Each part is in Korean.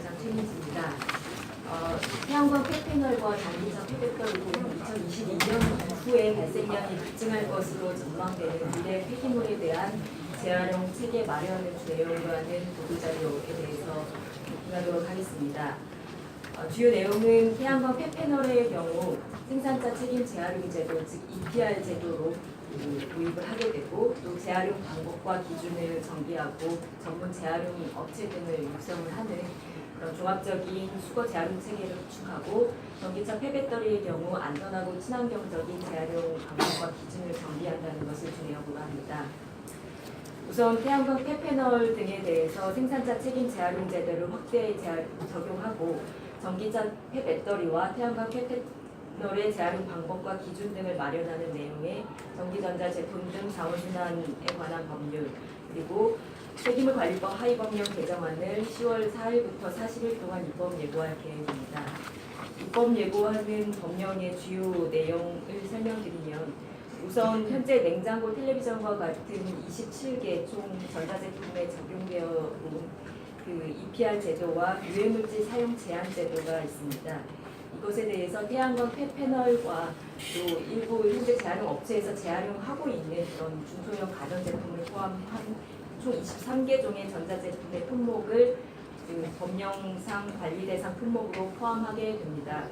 부회장 최민지입니다. 태양광 폐패널과 전기차 폐배터리는 2022년 이후에 발생량이 급증할 것으로 전망되는 미래 폐기물에 대한 재활용 체계 마련을 주내용으로 하는 보도자료에 대해서 논의하도록 하겠습니다. 주요 내용은 태양광 폐패널의 경우 생산자 책임 재활용 제도, 즉 EPR 제도로 도입을 하게 되고, 또 재활용 방법과 기준을 정비하고 전문 재활용 업체 등을 육성을 하는 그런 종합적인 수거 재활용 체계를 구축하고, 전기차 폐배터리의 경우 안전하고 친환경적인 재활용 방법과 기준을 정비한다는 것을 주내용으로 합니다. 우선 태양광 폐패널 등에 대해서 생산자 책임 재활용 제도를 확대 적용하고, 전기차 폐배터리와 태양광 폐패널의 재활용 방법과 기준 등을 마련하는 내용의 전기전자 제품 등 자원순환에 관한 법률, 그리고 폐기물관리법 하위법령 개정안을 10월 4일부터 40일 동안 입법 예고할 계획입니다. 입법 예고하는 법령의 주요 내용을 설명드리면, 우선 현재 냉장고, 텔레비전과 같은 27개 총 전자제품에 적용되어 온 EPR 제도와 유해물질 사용 제한 제도가 있습니다. 이것에 대해서 태양광 폐패널과 또 일부 현재 재활용 업체에서 재활용하고 있는 그런 중소형 가전제품을 포함한 총 23개 종의 전자제품의 품목을 법령상 관리 대상 품목으로 포함하게 됩니다.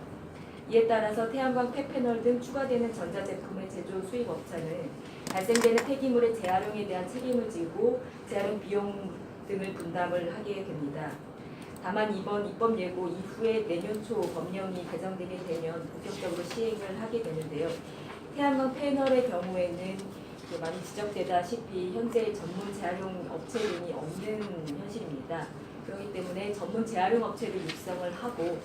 이에 따라서 태양광 폐패널 등 추가되는 전자제품의 제조 수입 업체는 발생되는 폐기물의 재활용에 대한 책임을 지고 재활용 비용 등을 분담을 하게 됩니다. 다만 이번 입법 예고 이후에 내년 초 법령이 개정되게 되면 본격적으로 시행을 하게 되는데요. 태양광 패널의 경우에는 많이 지적되다시피 현재 전문 재활용 업체 등이 없는 현실입니다. 그렇기 때문에 전문 재활용 업체를 육성을 하고,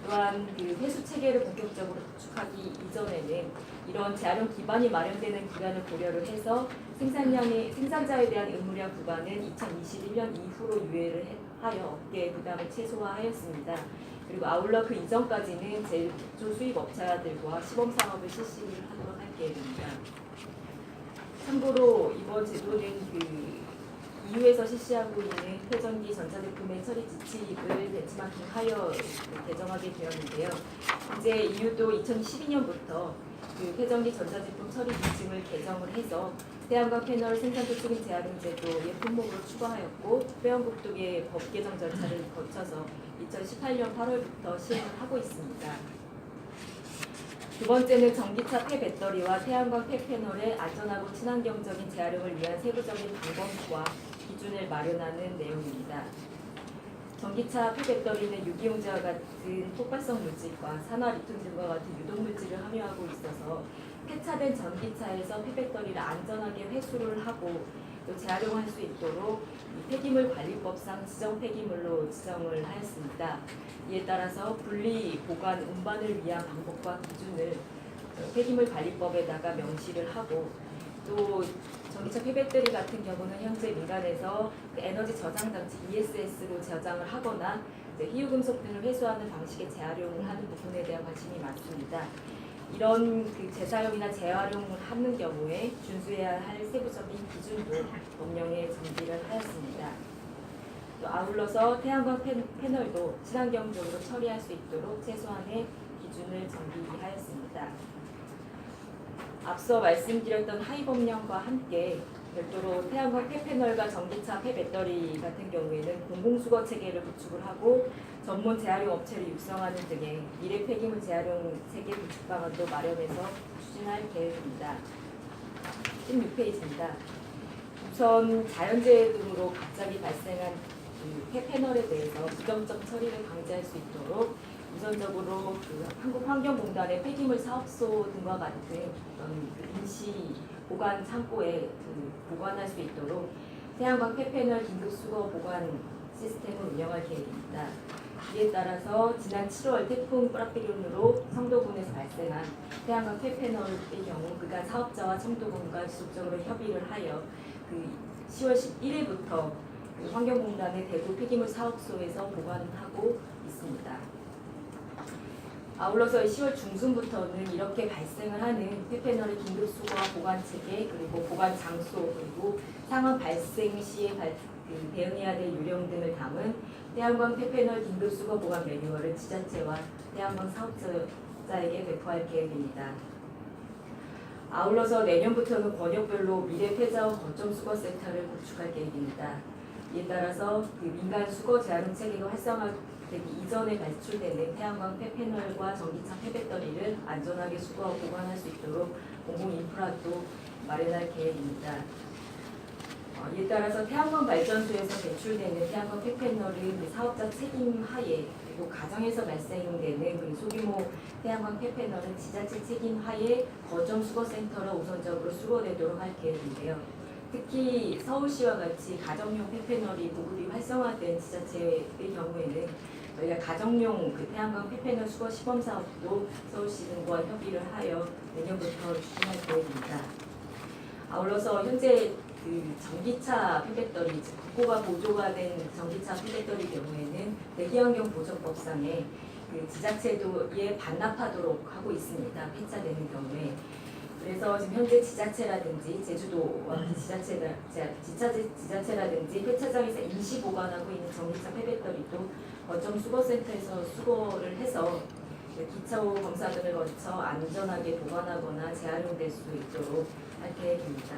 또한 회수 체계를 본격적으로 구축하기 이전에는 이런 재활용 기반이 마련되는 기간을 고려를 해서 생산자에 대한 의무량 부과는 2021년 이후로 유예를 하여 업계의 부담을 최소화하였습니다. 그리고 아울러 그 이전까지는 제조 수입 업체들과 시범 사업을 실시하도록 할 계획입니다. 참고로 이번 제도는 EU에서 실시하고 있는 폐전기 전자제품의 처리 지침을 벤치마킹하여 개정하게 되었는데요. 이제 EU도 2012년부터 폐전기 전자제품 처리 지침을 개정을 해서 태양광 패널 생산자 책임 재활용 제도의 품목으로 추가하였고, 회원국독의 법 개정 절차를 거쳐서 2018년 8월부터 시행을 하고 있습니다. 두 번째는 전기차 폐배터리와 태양광 폐패널의 안전하고 친환경적인 재활용을 위한 세부적인 방법과 기준을 마련하는 내용입니다. 전기차 폐배터리는 유기용제와 같은 폭발성 물질과 산화 리튬 등과 같은 유독물질을 함유하고 있어서 폐차된 전기차에서 폐배터리를 안전하게 회수를 하고 또 재활용할 수 있도록 폐기물 관리법상 지정 폐기물로 지정을 하였습니다. 이에 따라서 분리, 보관, 운반을 위한 방법과 기준을 폐기물 관리법에다가 명시를 하고, 또 전기차 폐배터리 같은 경우는 현재 민간에서 에너지 저장 장치 ESS로 저장을 하거나 희유금속 등을 회수하는 방식의 재활용을 하는 부분에 대한 관심이 많습니다. 이런 재사용이나 재활용을 하는 경우에 준수해야 할 세부적인 기준도 법령에 정비를 하였습니다. 또 아울러서 태양광 패널도 친환경적으로 처리할 수 있도록 최소한의 기준을 정비하였습니다. 앞서 말씀드렸던 하위법령과 함께 별도로 태양광 폐패널과 전기차 폐배터리 같은 경우에는 공공수거 체계를 구축을 하고 전문 재활용 업체를 육성하는 등의 미래 폐기물 재활용 체계 구축 방안도 마련해서 추진할 계획입니다. 16페이지입니다. 우선 자연재해 등으로 갑자기 발생한 폐패널에 대해서 부정적 처리를 방지할 수 있도록 우선적으로 한국환경공단의 폐기물 사업소 등과 같은 어떤 임시 보관 창고에 보관할 수 있도록 태양광 폐패널 긴급수거 보관 시스템을 운영할 계획입니다. 이에 따라서 지난 7월 태풍 뿌라피론으로 청도군에서 발생한 태양광 폐패널의 경우 그간 사업자와 청도군과 지속적으로 협의를 하여 10월 11일부터 환경공단의 대구 폐기물 사업소에서 보관하고 있습니다. 아울러서 10월 중순부터는 이렇게 발생을 하는 폐패널의 긴급수거와 보관 체계, 그리고 보관 장소, 그리고 상황 발생 시에 대응해야 될 요령 등을 담은 태양광 폐패널 긴급 수거 보관 매뉴얼을 지자체와 태양광 사업자에게 배포할 계획입니다. 아울러서 내년부터는 권역별로 미래 폐자원 거점 수거 센터를 구축할 계획입니다. 이에 따라서 민간 수거 재활용 체계가 활성화되기 이전에 발출되는 태양광 폐패널과 전기차 폐배터리를 안전하게 수거하고 보관할 수 있도록 공공 인프라도 마련할 계획입니다. 이에 따라서 태양광 발전소에서 배출되는 태양광 폐패널은 사업자 책임 하에, 그리고 가정에서 발생되는 소규모 태양광 폐패널은 지자체 책임 하에 거점 수거센터로 우선적으로 수거되도록 할 계획인데요. 특히 서울시와 같이 가정용 폐패널이 보급이 활성화된 지자체의 경우에는 저희가 가정용 태양광 폐패널 수거 시범 사업도 서울시 등과 협의를 하여 내년부터 추진할 계획입니다. 아울러서 현재 전기차 폐배터리, 국고가 보조가 된 전기차 폐배터리 경우에는 대기환경 보전법상에 지자체도에 반납하도록 하고 있습니다. 폐차되는 경우에. 그래서 지금 현재 지자체라든지 제주도와 지자체라든지 폐차장에서 임시 보관하고 있는 전기차 폐배터리도 거점 수거센터에서 수거를 해서 기초 검사 등을 거쳐 안전하게 보관하거나 재활용될 수 있도록 할 계획입니다.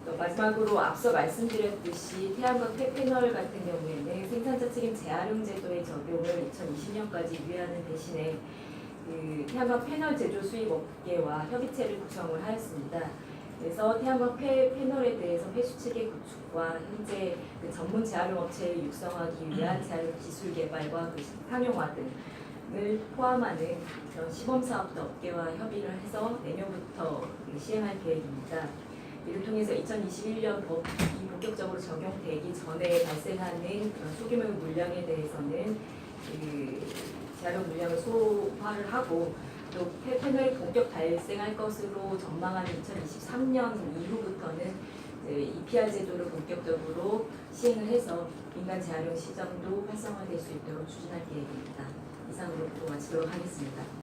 또 마지막으로 앞서 말씀드렸듯이 태양광 폐패널 같은 경우에는 생산자 책임 재활용 제도의 적용을 2020년까지 유예하는 대신에 태양광 패널 제조 수입 업계와 협의체를 구성을 하였습니다. 그래서 태양광 패널에 대해서 회수 체계 구축과 현재 전문 재활용 업체를 육성하기 위한 재활용 기술 개발과 상용화 등을 포함하는 그런 시범 사업도 업계와 협의를 해서 내년부터 시행할 계획입니다. 이를 통해서 2021년 법이 본격적으로 적용되기 전에 발생하는 소규모 물량에 대해서는 재활용 물량을 소화를 하고 또 폐패널이 본격 발생할 것으로 전망하는 2023년 이후부터는 EPR 제도를 본격적으로 시행을 해서 민간 재활용 시장도 활성화될 수 있도록 추진할 계획입니다. 이상으로 마치도록 하겠습니다.